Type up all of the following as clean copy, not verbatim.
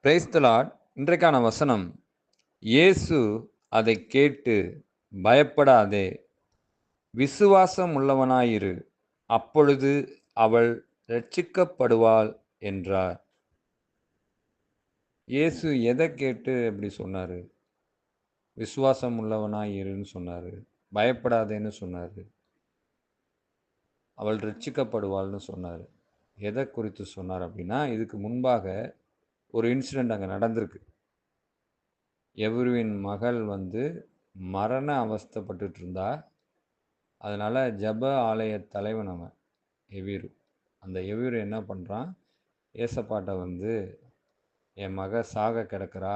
Praise the Lord. இன்றைக்கான வசனம், இயேசு அதைக் கேட்டு, பயப்படாதே, விசுவாசம் உள்ளவனாயிரு, அப்பொழுது அவள் இரட்சிக்கப்படுவாள் என்றார். இயேசு எதைக் கேட்டு அப்படி சொன்னாரு? விசுவாசம் உள்ளவனாய் இருன்னு சொன்னாரு. பயப்படாதேன்னு சொன்னாரு. அவள் இரட்சிக்கப்படுவாள்னு சொன்னாரு. எதைக் குறித்து சொன்னார் அப்படின்னா, இதுக்கு முன்பாக ஒரு இன்சிடென்ட் அங்க நடந்திருக்கு. எவ்விருவின் மகள் மரண அவஸ்தைப்பட்டுட்டு இருந்தா. அதனால ஜெப ஆலய தலைவன் அவன், எவிரு. அந்த எவிரு என்ன பண்றான், ஏசப்பாட்ட என் மக சாக கிடக்கிறா,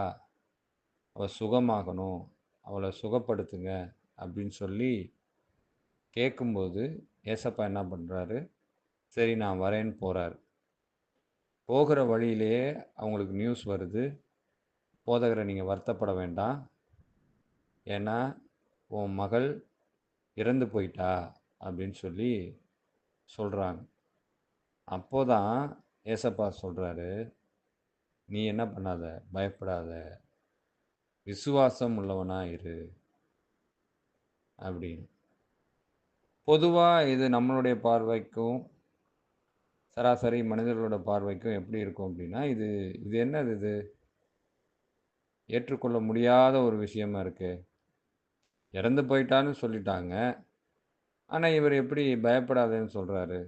அவ சுகமாகணும், அவளை சுகப்படுத்துங்க அப்படின்னு சொல்லி கேட்கும்போது, ஏசப்பா என்ன பண்றாரு, சரி நான் வரேன்னு போறாரு. போகிற வழியிலேயே அவங்களுக்கு நியூஸ் வருது, போதகரை நீங்கள் வருத்தப்பட வேண்டாம், ஏன்னா உன் மகள் இறந்து போயிட்டா அப்படின்னு சொல்லி சொல்கிறாங்க. அப்போதான் ஏசப்பா சொல்கிறாரு, நீ என்ன பண்ணாத, பயப்படாத, விசுவாசம் உள்ளவனா இரு அப்படின்னு. பொதுவாக இது நம்மளுடைய பார்வைக்கும் சராசரி மனிதர்களோட பார்வைக்கும் எப்படி இருக்கும் அப்படின்னா, இது இது என்னது, இது ஏற்றுக்கொள்ள முடியாத ஒரு விஷயமா இருக்கு. இறந்து போயிட்டான்னு சொல்லிட்டாங்க, ஆனால் இவர் எப்படி பயப்படாதேன்னு சொல்கிறாரு,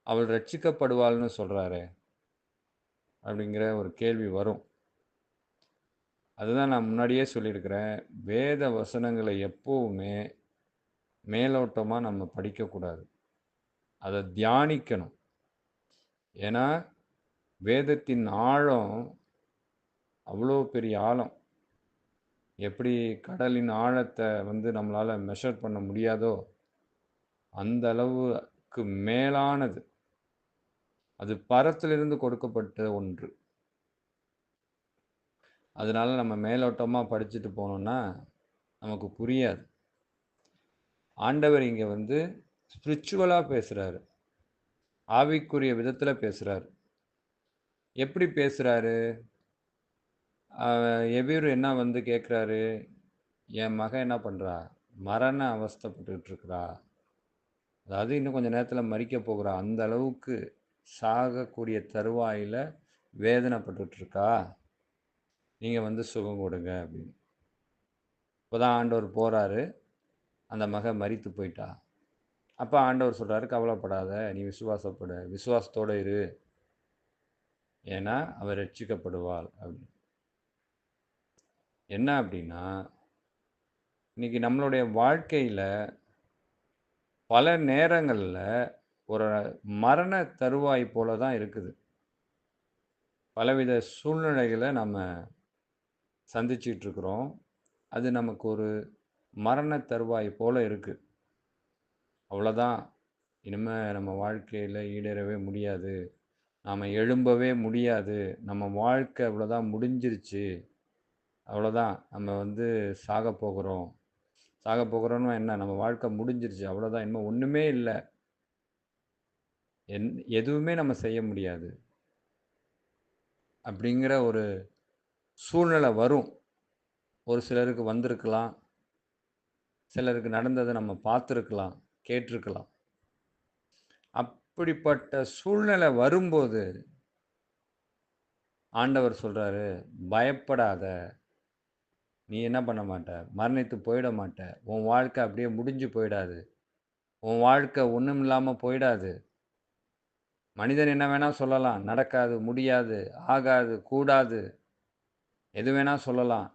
அவள் ரட்சிக்கப்படுவாள்னு சொல்கிறாரு அப்படிங்கிற ஒரு கேள்வி வரும். அதுதான் நான் முன்னாடியே சொல்லியிருக்கிறேன், வேத வசனங்களை எப்போவுமே மேலோட்டமாக நம்ம படிக்கக்கூடாது, அதை தியானிக்கணும். ஏன்னா வேதத்தின் ஆழம் அவ்வளோ பெரிய ஆழம். எப்படி கடலின் ஆழத்தை நம்மளால் மெஷர் பண்ண முடியாதோ அந்த அளவுக்கு மேலானது. அது பரத்திலிருந்து கொடுக்கப்பட்ட ஒன்று. அதனால நம்ம மேலோட்டமாக படிச்சுட்டு போனோம்னா நமக்கு புரியாது. ஆண்டவர் இங்கே ஸ்பிரிச்சுவலாக பேசுகிறாரு, ஆவிக்குரிய விதத்தில் பேசுகிறாரு. எப்படி பேசுகிறாரு? எவ்விரு என்ன கேட்குறாரு, என் மகன் என்ன பண்ணுறா, மரண அவஸ்தைப்பட்டுக்கிட்டு இருக்கிறா, அதாவது இன்னும் கொஞ்சம் நேரத்தில் மரிக்க போகிறா, அந்த அளவுக்கு சாகக்கூடிய தருவாயில் வேதனைப்பட்டுட்ருக்கா, நீங்கள் சுகம் கொடுங்க அப்படின்னு. இப்போ தான் ஆண்டவர் போகிறாரு, அந்த மகன் மரித்து போயிட்டா. அப்போ ஆண்டவர் சொல்கிறாரு, கவலைப்படாத, நீ விசுவாசப்படு, விசுவாசத்தோடு இரு, ஏன்னா அவர் ரட்சிக்கப்படுவாள் அப்படின்னு. என்ன அப்படின்னா, இன்னைக்கு நம்மளுடைய வாழ்க்கையில் பல நேரங்களில் ஒரு மரண தருவாய் போல தான் இருக்குது. பலவித சூழ்நிலைகளை நம்ம சந்திச்சிட்டு இருக்கிறோம். அது நமக்கு ஒரு மரண தருவாய் போல இருக்குது. அவ்வளோதான், இனிமேல் நம்ம வாழ்க்கையில் ஈடேறவே முடியாது, நாம் எழும்பவே முடியாது, நம்ம வாழ்க்கை அவ்வளோதான், முடிஞ்சிருச்சு, அவ்வளோதான், நம்ம சாக போகிறோம். சாக போகிறோன்னு என்ன, நம்ம வாழ்க்கை முடிஞ்சிருச்சு, அவ்வளோதான், இனிமேல் ஒன்றுமே இல்லை, எதுவுமே நம்ம செய்ய முடியாது அப்படிங்கிற ஒரு சூழ்நிலை வரும். ஒரு சிலருக்கு வந்திருக்கலாம், சிலருக்கு நடந்ததை நம்ம பார்த்துருக்கலாம், கேட்டிருக்கலாம். அப்படிப்பட்ட சூழ்நிலை வரும்போது ஆண்டவர் சொல்கிறாரு, பயப்படாத, நீ என்ன பண்ண மாட்ட, மரணித்து போயிட மாட்ட, உன் வாழ்க்கை அப்படியே முடிஞ்சு போயிடாது, உன் வாழ்க்கை ஒன்றும் இல்லாமல் போயிடாது. மனிதன் என்ன வேணால் சொல்லலாம், நடக்காது, முடியாது, ஆகாது, கூடாது, எது வேணால் சொல்லலாம்,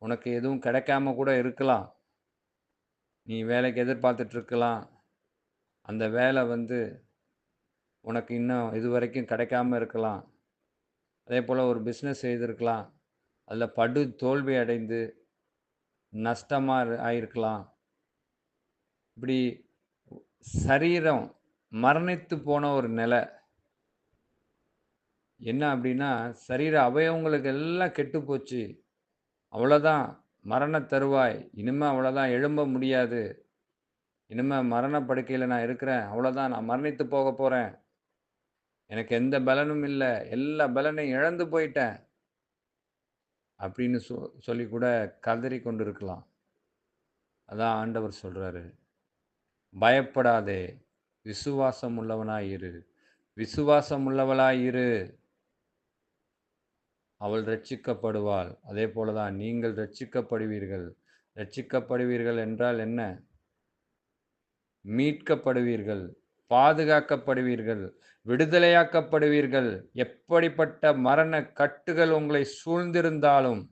உனக்கு எதுவும் கிடைக்காம கூட இருக்கலாம், நீ வேலைக்கு எதிர்பார்த்துட்ருக்கலாம், அந்த வேலை உனக்கு இன்னும் இது வரைக்கும் கிடைக்காம இருக்கலாம், அதே போல் ஒரு பிஸ்னஸ் செய்திருக்கலாம், அதில் படு தோல்வி அடைந்து நஷ்டமாக ஆயிருக்கலாம். இப்படி சரீரம் மரணித்து போன ஒரு நிலை. என்ன அப்படின்னா, சரீர அவயவங்களுக்கு எல்லாம் கெட்டு போச்சு, அவ்வளோதான், மரண தருவாய், இனிமேல் அவ்வளோதான், எழும்ப முடியாது, இனிமேல் மரண படுக்கையில் நான் இருக்கிறேன், அவ்வளோதான், நான் மரணித்து போக போகிறேன், எனக்கு எந்த பலனும் இல்ல. எல்லா பலனையும் இழந்து போயிட்டேன். அப்படின்னு சொல்லி கூட கதறிக் கொண்டிருக்கலாம். அதான் ஆண்டவர் சொல்றாரு. பயப்படாதே! விசுவாசம் உள்ளவனாய் இரு. விசுவாசம் உள்ளவளாய் இரு. அவள் இரட்சிக்கப்படுவாள். அதேபோல தான் நீங்கள் இரட்சிக்கப்படுவீர்கள். இரட்சிக்கப்படுவீர்கள் என்றால் என்ன? மீட்கப்படுவீர்கள், பாதுகாக்கப்படுவீர்கள், விடுதலையாக்கப்படுவீர்கள். எப்படிப்பட்ட மரண கட்டுகள் உங்களை சூழ்ந்திருந்தாலும்,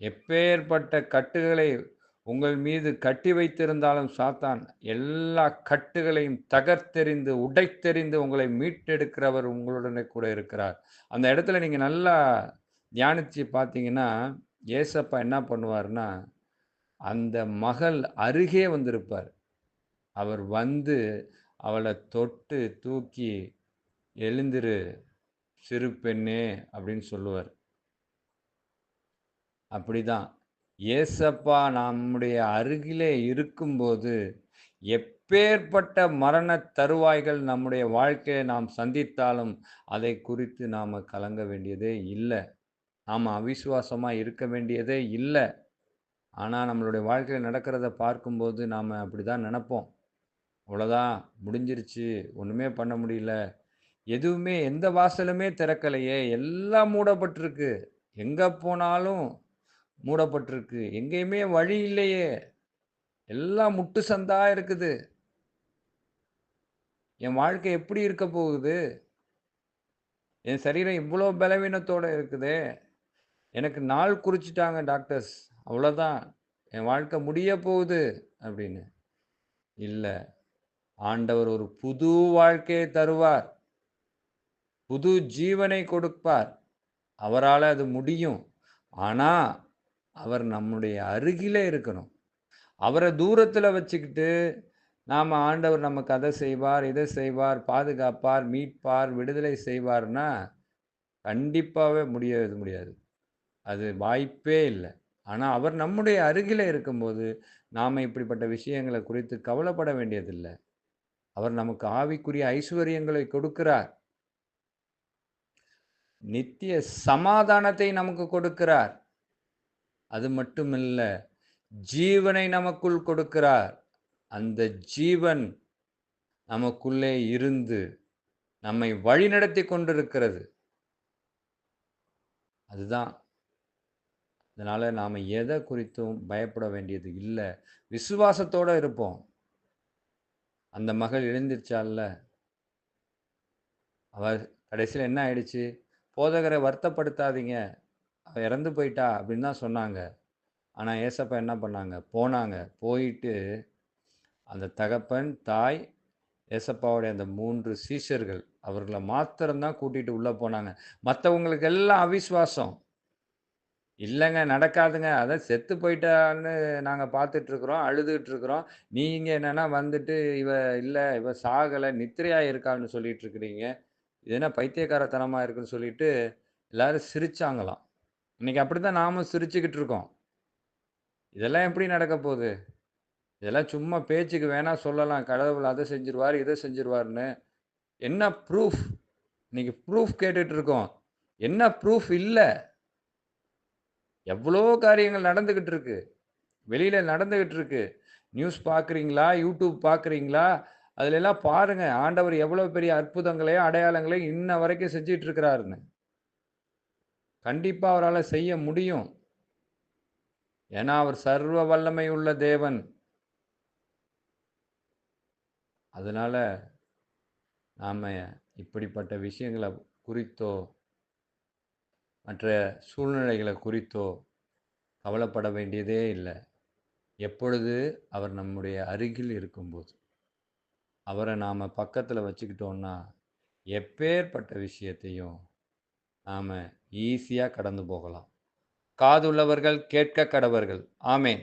எப்பேற்பட்ட கட்டுகளை உங்கள் மீது கட்டி வைத்திருந்தாலும் சாத்தான் எல்லா கட்டுகளையும் தகர்த்தெறிந்து, உடைத்தெறிந்து உங்களை மீட்டெடுக்கிறவர் உங்களுடனே கூட இருக்கிறார். அந்த இடத்துல நீங்க நல்லா தியானிச்சு பார்த்தீங்கன்னா, ஏசப்பா என்ன பண்ணுவாருன்னா, அந்த மகள் அருகே வந்திருப்பார். அவர் வந்து அவள தொட்டு தூக்கி, "எழுந்திரு சிறு பெண்ணே" அப்படின்னு சொல்லுவார். அப்படிதான். ஏசப்பா நம்முடைய அருகிலே இருக்கும்போது, எப்பேர்ப்பட்ட மரணத் தருவாய்கள் நம்முடைய வாழ்க்கையில நாம் சந்தித்தாலும், அதை குறித்து நாம கலங்க வேண்டியதே இல்ல. நாம அவிசுவாசமா இருக்க வேண்டியதே இல்ல. ஆனா, நம்மளுடைய வாழ்க்கையில நடக்கிறத பார்க்கும்போது நாம அப்படிதான் நெனப்போம். அவ்வளோதான் முடிஞ்சிருச்சு. ஒண்ணுமே பண்ண முடியல. எதுவுமே எந்த வாசலுமே திறக்கலையே! எல்லாம் மூடப்பட்டிருக்கு. எங்க போனாலும் மூடப்பட்டிருக்கு. எங்கேயுமே வழி இல்லையே! எல்லாம் முட்டு சந்தா இருக்குது. என் வாழ்க்கை எப்படி இருக்க போகுது? என் சரீரம் இவ்ளோ பலவீனத்தோட இருக்குதே! எனக்கு நாள் குறிச்சுட்டாங்க டாக்டர்ஸ். அவ்வளோதான். என் வாழ்க்கை முடிய போகுது அப்படின்னு. இல்ல. ஆண்டவர் ஒரு புது வாழ்க்கையை தருவார். புது ஜீவனை கொடுப்பார். அவரால அது முடியும். ஆனா, அவர் நம்முடைய அருகிலே இருக்கணும். அவர தூரத்தில வச்சுக்கிட்டு, நாம ஆண்டவர் நமக்கு அத செய்வார், இத செய்வார், பாதுகாப்பார், மீட்பார், விடுதலை செய்வார்ன்னா, கண்டிப்பாவே முடியாது. அது வாய்ப்பே இல்ல. ஆனா, அவர் நம்முடைய அருகிலே இருக்கும்போது, நாம இப்படிப்பட்ட விஷயங்கள குறித்து கவலைப்பட வேண்டியதில்ல. அவர் நமக்கு ஆவிக்குரிய ஐசுவரியங்களை கொடுக்கிறார். நித்திய சமாதானத்தை நமக்கு கொடுக்கிறார். அது மட்டுமில்ல, ஜீவனை நமக்குள் கொடுக்கிறார். அந்த ஜீவன் நமக்குள்ளே இருந்து, நம்மை வழிநடத்திக் கொண்டிருக்கிறது. அதுதான். அதனால நாம எத குறித்தும் பயப்பட வேண்டியது இல்ல. விசுவாசத்தோட இருப்போம். அந்த மகள் எழுந்திருச்சால்ல, அவ கடைசில என்ன ஆயிடுச்சு? "போதகர வருத்தப்படுத்தாதீங்க. அவ இறந்து போயிட்டா" அப்படின்னு தான் சொன்னாங்க. ஆனா ஏசப்பா என்ன பண்ணாங்க? போனாங்க. போயிட்டு அந்த தகப்பன், தாய், ஏசப்பாவுடைய அந்த 3 சீஷர்கள் அவர்கள மாத்திரம் தான் கூட்டிட்டு உள்ள போனாங்க. மத்தவங்களுக்கு எல்லாம் அவிசுவாசம். இல்லங்க நடக்காதுங்க. அதான் செத்து போயிட்டான்னு நாங்க பார்த்துட்டு இருக்கிறோம். அழுதுட்டு இருக்கிறோம். நீங்க என்னன்னா வந்துட்டு இவ சாகல, நித்திரையா இருக்கான்னு சொல்லிட்டு இருக்கிறீங்க. இது என்ன பைத்தியக்காரத்தனமா இருக்குன்னு சொல்லிட்டு எல்லாரும் சிரிச்சாங்களாம். இன்னைக்கு அப்படித்தான் நாமும் சிரிச்சுக்கிட்டு இருக்கோம். இதெல்லாம் எப்படி நடக்க போது? இதெல்லாம் சும்மா பேச்சுக்கு வேணா சொல்லலாம். கடவுள் அத செஞ்சுருவாரு, இத செஞ்சுருவாருன்னு. என்ன ப்ரூஃப்? இன்னைக்கு ப்ரூஃப் கேட்டுட்டு இருக்கோம். என்ன ப்ரூஃப் இல்ல. எவ்வளோ காரியங்கள் நடந்துகிட்டு இருக்கு. வெளியில நடந்துகிட்டு இருக்கு. நியூஸ் பார்க்குறீங்களா? யூடியூப் பார்க்குறீங்களா? அதுல எல்லாம் பாருங்க. ஆண்டவர் எவ்வளோ பெரிய அற்புதங்களையும், அடையாளங்களையும் இன்ன வரைக்கும் செஞ்சுட்டு இருக்கிறாருன்னு. கண்டிப்பா அவரால செய்ய முடியும். ஏன்னா, அவர் சர்வ வல்லமை உள்ள தேவன். அதனால நாம இப்படிப்பட்ட விஷயங்கள குறித்தோ, மற்ற சூழ்நிலைகள குறித்தோ கவலைப்பட வேண்டியதே இல்ல. எப்பொழுது அவர் நம்முடைய அருகில் இருக்கும்போது. அவர நாம பக்கத்துல வச்சுக்கிட்டோம்னா, எப்பேர்ப்பட்ட விஷயத்தையும் நாம ஈஸியா கடந்து போகலாம். காதுள்ளவர்கள் கேட்க கடவர்கள். ஆமென்.